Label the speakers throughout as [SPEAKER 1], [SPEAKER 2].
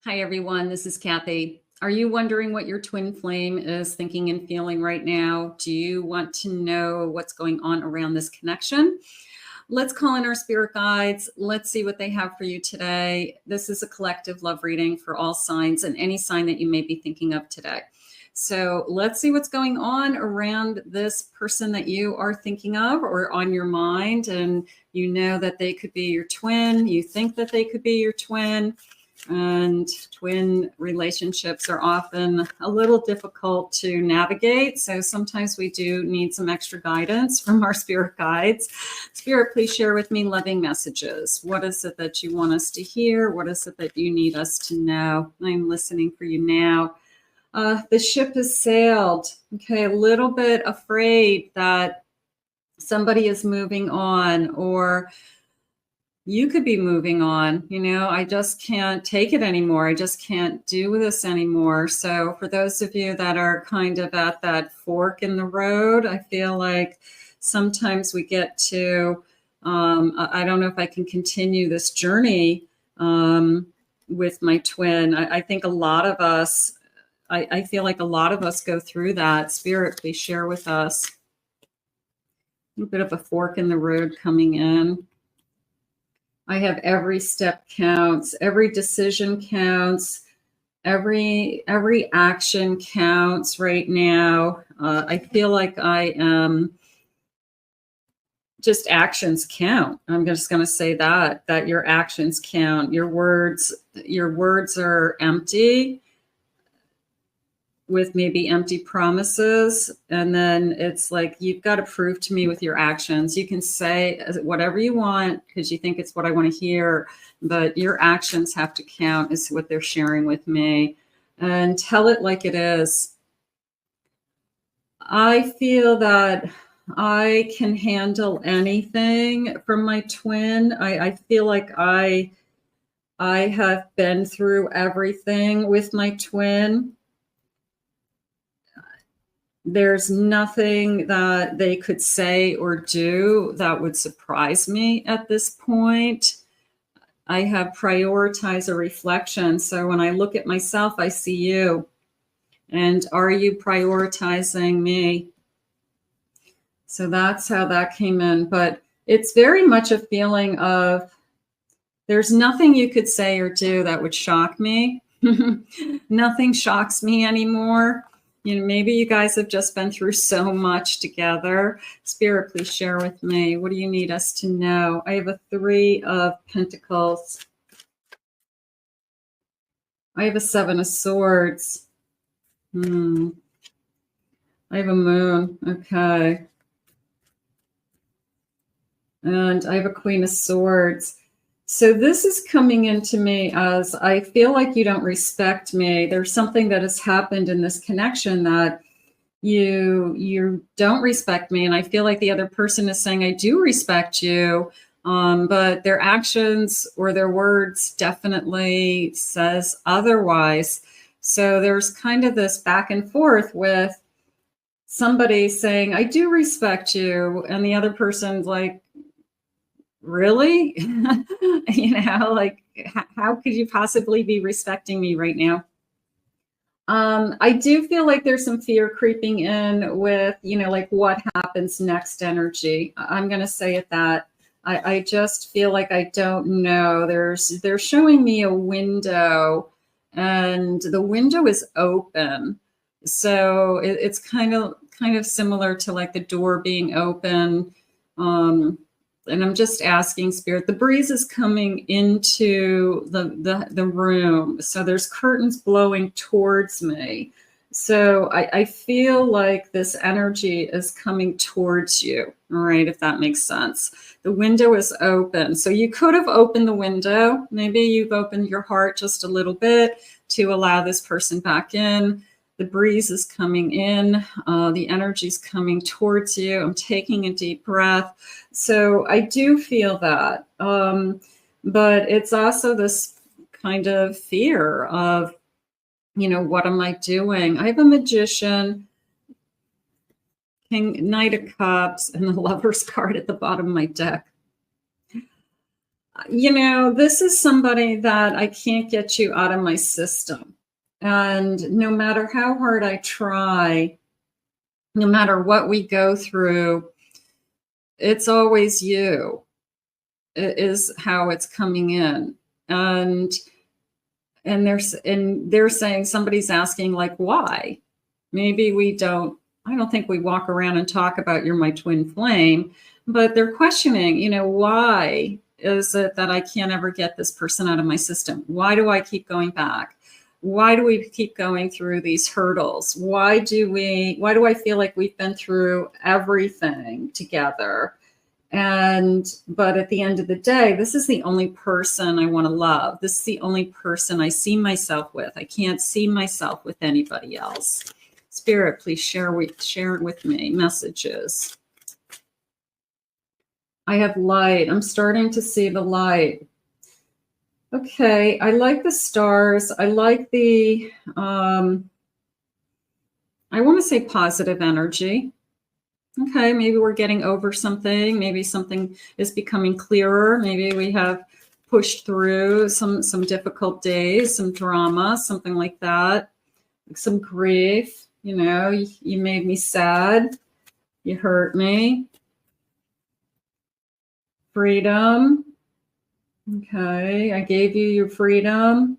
[SPEAKER 1] Hi, everyone. This is Kathy. Are you wondering what your twin flame is thinking and feeling right now? Do you want to know what's going on around this connection? Let's call in our spirit guides. Let's see what they have for you today. This is a collective love reading for all signs and any sign that you may be thinking of today. So let's see what's going on around this person that you are thinking of or on your mind. And you know that they could be your twin. You think that they could be your twin. And twin relationships are often a little difficult to navigate. So sometimes we do need some extra guidance from our spirit guides. Spirit, please share with me loving messages. What is it that you want us to hear? What is it that you need us to know? I'm listening for you now. The ship has sailed. Okay, a little bit afraid that somebody is moving on, or you could be moving on. I just can't take it anymore. I just can't do this anymore. So for those of you that are kind of at that fork in the road, I feel like sometimes we get to, I don't know if I can continue this journey with my twin. I think a lot of us, I feel like a lot of us go through that. Spirit, please share with us. A bit of a fork in the road coming in. I have every step counts, every decision counts, every action counts right now. I feel like I am just actions count. I'm just going to say that your actions count. Your words are empty, with maybe empty promises. And then it's like, you've got to prove to me with your actions. You can say whatever you want because you think it's what I want to hear, but your actions have to count, is what they're sharing with me. And tell it like it is. I feel that I can handle anything from my twin. I feel like I have been through everything with my twin. There's nothing that they could say or do that would surprise me at this point. I have prioritized a reflection. So when I look at myself, I see you. And are you prioritizing me? So that's how that came in. But it's very much a feeling of there's nothing you could say or do that would shock me. Nothing shocks me anymore. Maybe you guys have just been through so much together. Spirit, please share with me. What do you need us to know? I have a 3 of Pentacles. I have a 7 of Swords. I have a Moon. Okay. And I have a Queen of Swords. So this is coming into me as I feel like you don't respect me. There's something that has happened in this connection that you don't respect me. And I feel like the other person is saying, I do respect you. But their actions or their words definitely says otherwise. So there's kind of this back and forth with somebody saying, I do respect you. And the other person's like, really? Like, how could you possibly be respecting me right now? I do feel like there's some fear creeping in with, like what happens next energy. I'm going to say it that. I just feel like I don't know. They're showing me a window, and the window is open. So it's kind of similar to like the door being open. And I'm just asking Spirit, the breeze is coming into the room. So there's curtains blowing towards me. So I feel like this energy is coming towards you. All right, if that makes sense. The window is open. So you could have opened the window. Maybe you've opened your heart just a little bit to allow this person back in. The breeze is coming in. The energy is coming towards you. I'm taking a deep breath. So I do feel that. But it's also this kind of fear of, what am I doing? I have a Magician, Knight of Cups, and the Lover's card at the bottom of my deck. This is somebody that I can't get you out of my system. And no matter how hard I try, no matter what we go through, it's always you. It is how it's coming in. And they're saying, somebody's asking, like, why? Maybe I don't think we walk around and talk about you're my twin flame, but they're questioning, why is it that I can't ever get this person out of my system? Why do I keep going back? Why do we keep going through these hurdles? Why do I feel like we've been through everything together? But at the end of the day, this is the only person I want to love. This is the only person I see myself with. I can't see myself with anybody else. Spirit, please share with me messages. I have light. I'm starting to see the light. Okay, I like the stars. I like the, I want to say positive energy. Okay, maybe we're getting over something. Maybe something is becoming clearer. Maybe we have pushed through some difficult days, some drama, something like that. Some grief, you made me sad. You hurt me. Freedom. Okay, I gave you your freedom.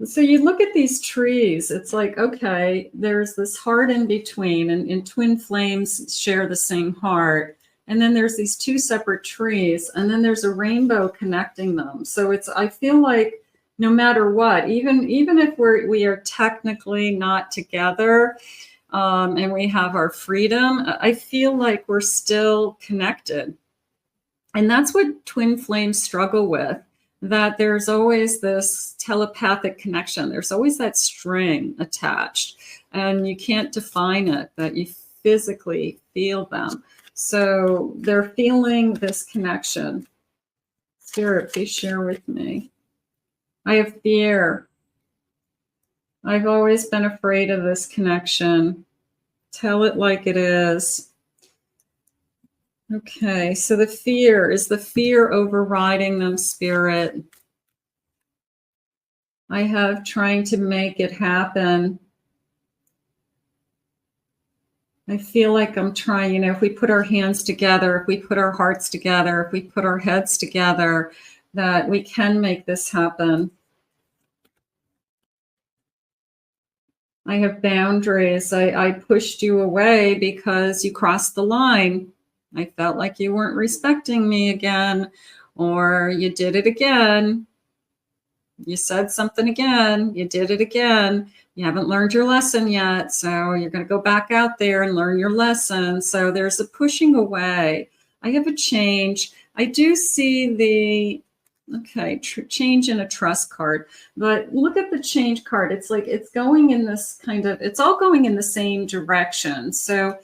[SPEAKER 1] So you look at these trees, it's like, okay, there's this heart in between, and twin flames share the same heart. And then there's these two separate trees, and then there's a rainbow connecting them. So I feel like no matter what, even if we are technically not together, and we have our freedom, I feel like we're still connected. And that's what twin flames struggle with, that there's always this telepathic connection. There's always that string attached, and you can't define it, but you physically feel them. So they're feeling this connection. Spirit, please share with me. I have fear. I've always been afraid of this connection. Tell it like it is. Okay, so the fear, is the fear overriding them, Spirit? I have trying to make it happen. I feel like I'm trying, if we put our hands together, if we put our hearts together, if we put our heads together, that we can make this happen. I have boundaries. I pushed you away because you crossed the line. I felt like you weren't respecting me again, or you did it again. You said something again. You did it again. You haven't learned your lesson yet. So you're going to go back out there and learn your lesson. So there's a pushing away. I have a change. I do see the, change in a trust card, but look at the change card. It's like, it's going in this it's all going in the same direction. So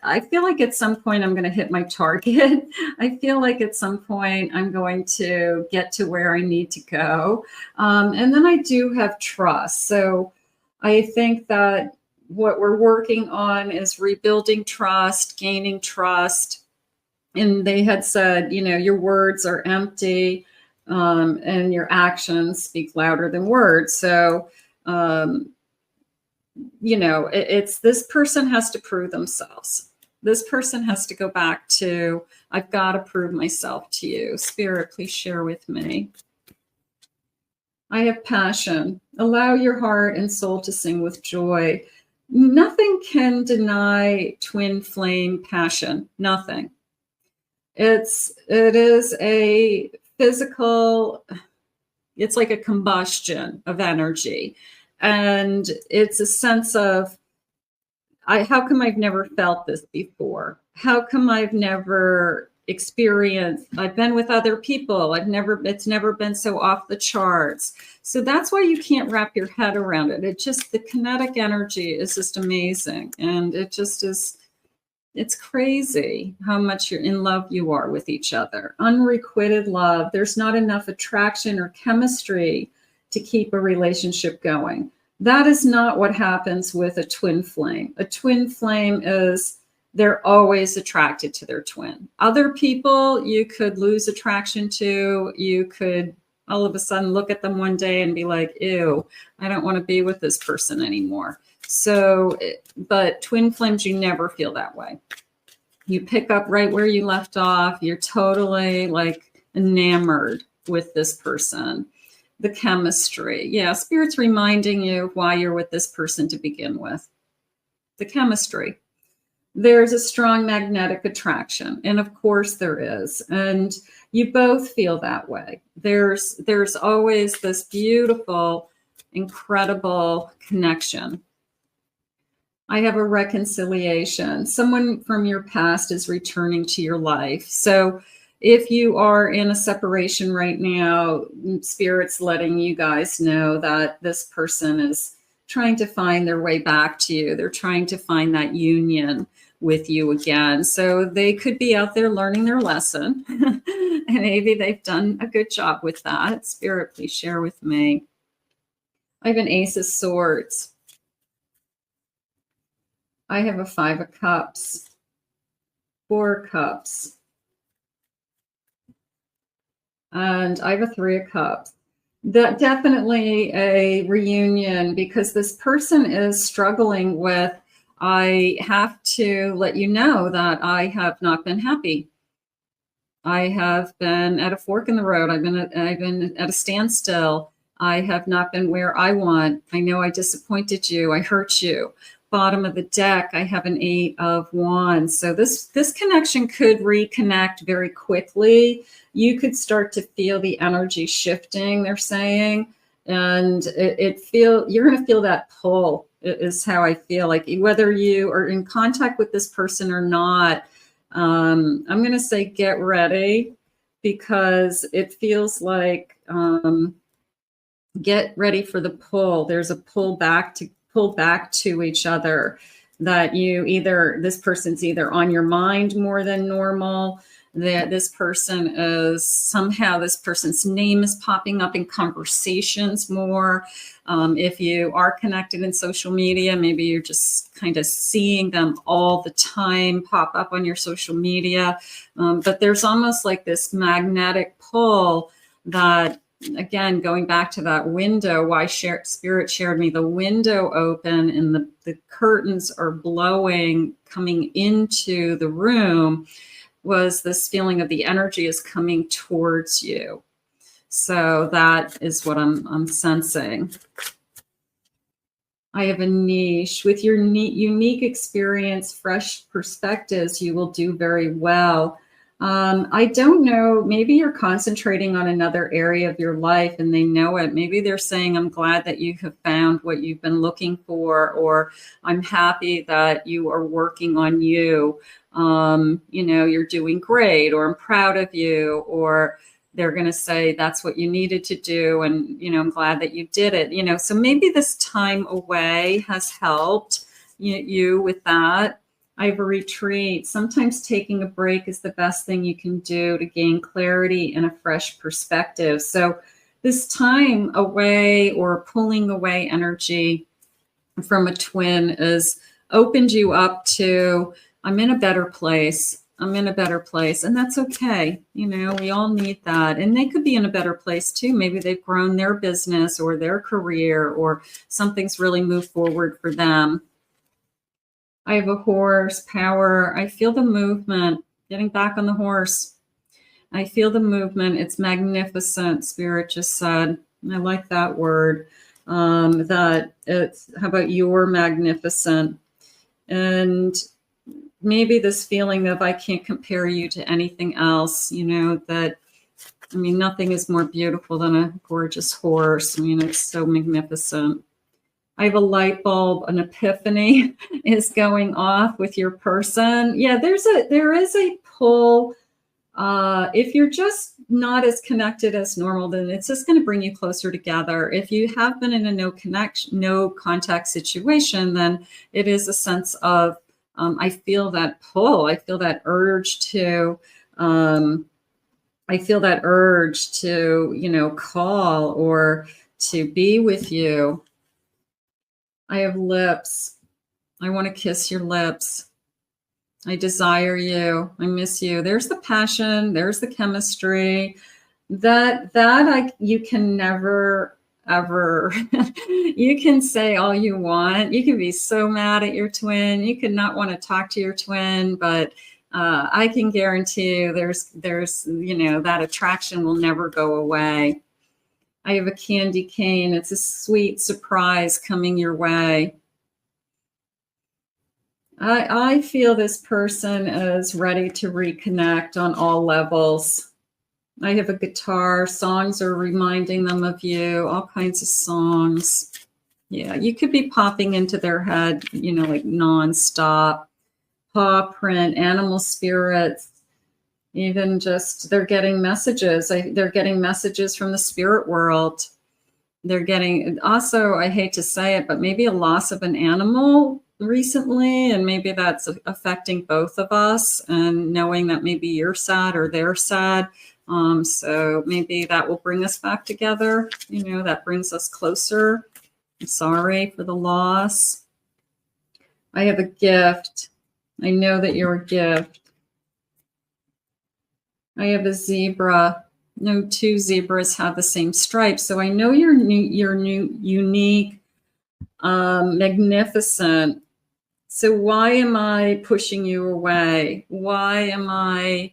[SPEAKER 1] I feel like at some point I'm going to hit my target. I feel like at some point I'm going to get to where I need to go. And then I do have trust. So I think that what we're working on is rebuilding trust, gaining trust. And they had said, your words are empty, and your actions speak louder than words. So, it's this person has to prove themselves. This person has to go back to, I've got to prove myself to you. Spirit, please share with me. I have passion. Allow your heart and soul to sing with joy. Nothing can deny twin flame passion. Nothing. It is a physical, it's like a combustion of energy. And it's a sense of, how come I've never felt this before? How come I've never experienced, I've been with other people. It's never been so off the charts. So that's why you can't wrap your head around it. The kinetic energy is just amazing. And it just is, it's crazy how much in love you are with each other. Unrequited love. There's not enough attraction or chemistry to keep a relationship going. That is not what happens with a twin flame. A twin flame is they're always attracted to their twin. Other people you could lose attraction to. You could all of a sudden look at them one day and be like, ew, I don't want to be with this person anymore. So, but twin flames, you never feel that way. You pick up right where you left off. You're totally like enamored with this person. The chemistry. Yeah, Spirit's reminding you why you're with this person to begin with. The chemistry. There's a strong magnetic attraction. And of course there is. And you both feel that way. There's always this beautiful, incredible connection. I have a reconciliation. Someone from your past is returning to your life. So if you are in a separation right now, Spirit's letting you guys know that this person is trying to find their way back to you. They're trying to find that union with you again. So they could be out there learning their lesson. And maybe they've done a good job with that. Spirit, please share with me. I have an Ace of Swords. I have a 5 of Cups, 4 Cups, and I have a 3 of Cups. That definitely a reunion, because this person is struggling with, I have to let you know that I have not been happy. I have been at a fork in the road. I've been at a standstill. I have not been where I want. I know I disappointed you. I hurt you. Bottom of the deck, I have an 8 of Wands. So this connection could reconnect very quickly. You could start to feel the energy shifting, they're saying, and you're going to feel that pull, is how I feel. Like whether you are in contact with this person or not, I'm going to say get ready, because it feels like get ready for the pull. There's a pull back to each other, that this person's either on your mind more than normal, that this person's name is popping up in conversations more. If you are connected in social media, maybe you're just kind of seeing them all the time pop up on your social media. But there's almost like this magnetic pull that, again, going back to that window, why Spirit shared me the window open and the curtains are blowing coming into the room, was this feeling of the energy is coming towards you. So that is what I'm sensing. I have a niche. With your unique experience, fresh perspectives, you will do very well. I don't know, maybe you're concentrating on another area of your life and they know it. Maybe they're saying, I'm glad that you have found what you've been looking for, or I'm happy that you are working on you. You're doing great, or I'm proud of you, or they're going to say that's what you needed to do. And, I'm glad that you did it, so maybe this time away has helped you with that. I have a retreat. Sometimes taking a break is the best thing you can do to gain clarity and a fresh perspective. So this time away, or pulling away energy from a twin, is opened you up to, I'm in a better place. I'm in a better place. And that's okay. We all need that. And they could be in a better place too. Maybe they've grown their business or their career, or something's really moved forward for them. I have a horse, power. I feel the movement, getting back on the horse. I feel the movement. It's magnificent, Spirit just said. I like that word. How about you're magnificent? And maybe this feeling of I can't compare you to anything else, nothing is more beautiful than a gorgeous horse. It's so magnificent. I have a light bulb, an epiphany is going off with your person. Yeah, there is a pull. If you're just not as connected as normal, then it's just going to bring you closer together. If you have been in a no contact situation, then it is a sense of, I feel that pull. I feel that urge to, call or to be with you. I have lips. I want to kiss your lips. I desire you. I miss you. There's the passion. There's the chemistry. You can never ever. You can say all you want. You can be so mad at your twin. You could not want to talk to your twin, but I can guarantee you there's that attraction will never go away. I have a candy cane. It's a sweet surprise coming your way. I feel this person is ready to reconnect on all levels. I have a guitar. Songs are reminding them of you, all kinds of songs. Yeah, you could be popping into their head, like nonstop. Paw print, animal spirits, even just they're getting messages. They're getting messages from the spirit world. They're getting, also, I hate to say it, but maybe a loss of an animal recently, and maybe that's affecting both of us, and knowing that maybe you're sad or they're sad. So maybe that will bring us back together. That brings us closer. I'm sorry for the loss. I have a gift. I know that you're a gift. I have a zebra. No two zebras have the same stripes. So I know you're unique, magnificent. So why am I pushing you away? Why am I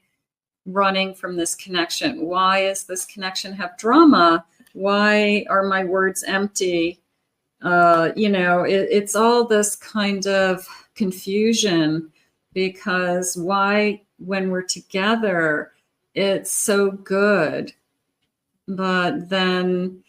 [SPEAKER 1] running from this connection? Why does this connection have drama? Why are my words empty? It's all this kind of confusion, because why, when we're together, it's so good, but then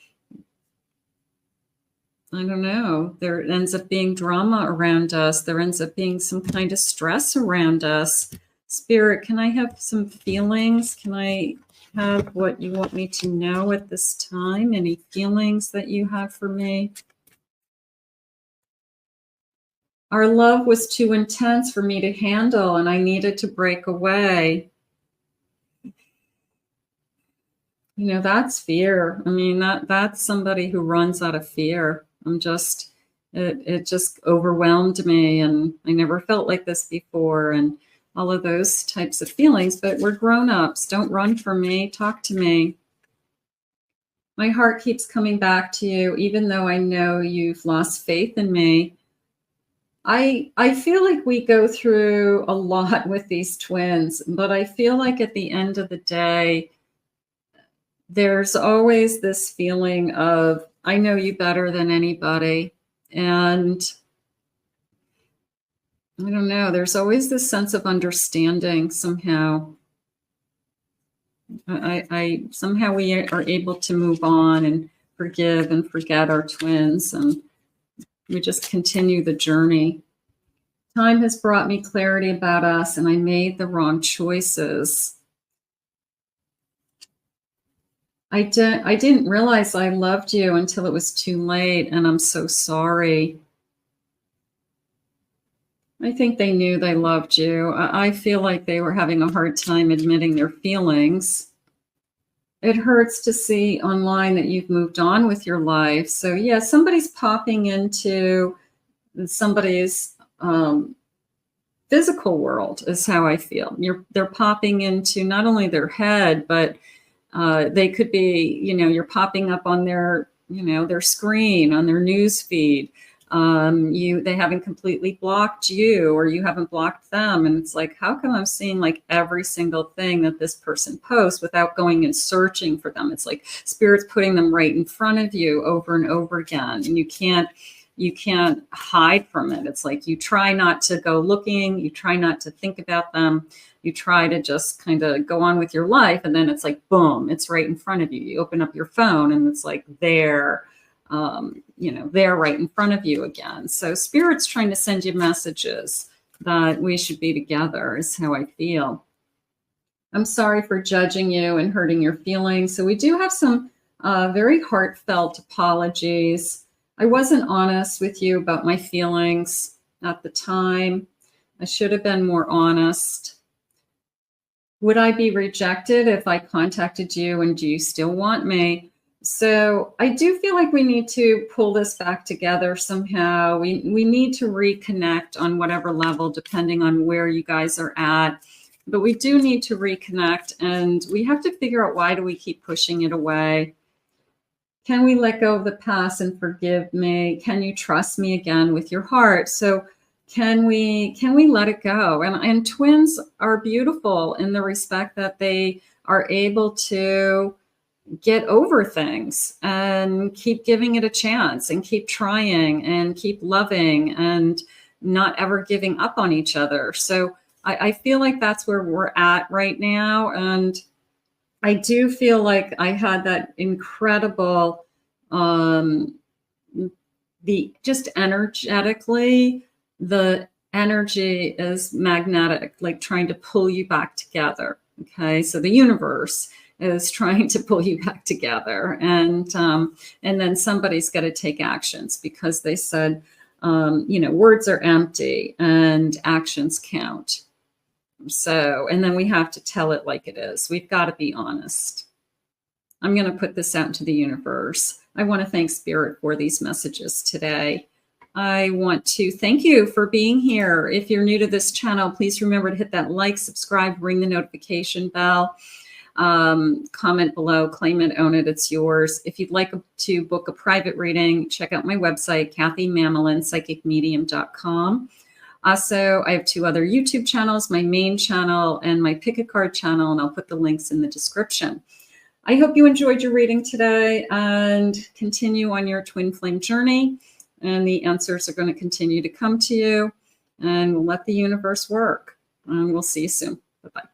[SPEAKER 1] I don't know, there ends up being drama around us. There ends up being some kind of stress around us. Spirit, can I have some feelings? Can I have what you want me to know at this time? Any feelings that you have for me? Our love was too intense for me to handle, and I needed to break away. That's fear. I mean, that's somebody who runs out of fear. It just overwhelmed me, and I never felt like this before, and all of those types of feelings. But we're grown-ups. Don't run from me. Talk to me. My heart keeps coming back to you, even though I know you've lost faith in me. I feel like we go through a lot with these twins, but I feel like at the end of the day, there's always this feeling of, I know you better than anybody. And I don't know, there's always this sense of understanding somehow. Somehow we are able to move on and forgive and forget our twins, and we just continue the journey. Time has brought me clarity about us, and I made the wrong choices. I didn't realize I loved you until it was too late, and I'm so sorry. I think they knew they loved you. I feel like they were having a hard time admitting their feelings. It hurts to see online that you've moved on with your life. So yeah, somebody's popping into somebody's physical world is how I feel. They're popping into not only their head, but they could be, you're popping up on their, their screen, on their news feed. They haven't completely blocked you, or you haven't blocked them. And it's like, how come I'm seeing like every single thing that this person posts without going and searching for them? It's like Spirit's putting them right in front of you over and over again. And you can't hide from it. It's like you try not to go looking, you try not to think about them, you try to just kind of go on with your life, and then it's like, boom, it's right in front of you. You open up your phone and it's like they're right in front of you again. So Spirit's trying to send you messages that we should be together, is how I feel. I'm sorry for judging you and hurting your feelings. So we do have some very heartfelt apologies. I wasn't honest with you about my feelings at the time. I should have been more honest. Would I be rejected if I contacted you, and do you still want me? So I do feel like we need to pull this back together somehow. We need to reconnect on whatever level, depending on where you guys are at. But we do need to reconnect, and we have to figure out, why do we keep pushing it away? Can we let go of the past and forgive me? Can you trust me again with your heart? So can we let it go? And twins are beautiful in the respect that they are able to get over things and keep giving it a chance and keep trying and keep loving and not ever giving up on each other. So I feel like that's where we're at right now. And I do feel like I had that incredible, just energetically, the energy is magnetic, like trying to pull you back together. Okay. So the universe is trying to pull you back together. And then somebody's got to take actions, because they said, words are empty and actions count. So, and then we have to tell it like it is. We've got to be honest. I'm going to put this out into the universe. I want to thank Spirit for these messages today. I want to thank you for being here. If you're new to this channel, please remember to hit that like, subscribe, ring the notification bell. Comment below, claim it, own it, it's yours. If you'd like to book a private reading, check out my website, kathymammelin.psychicmedium.com. Also, I have 2 other YouTube channels, my main channel and my pick a card channel, and I'll put the links in the description. I hope you enjoyed your reading today and continue on your twin flame journey, and the answers are going to continue to come to you, and we'll let the universe work. And we'll see you soon. Bye-bye.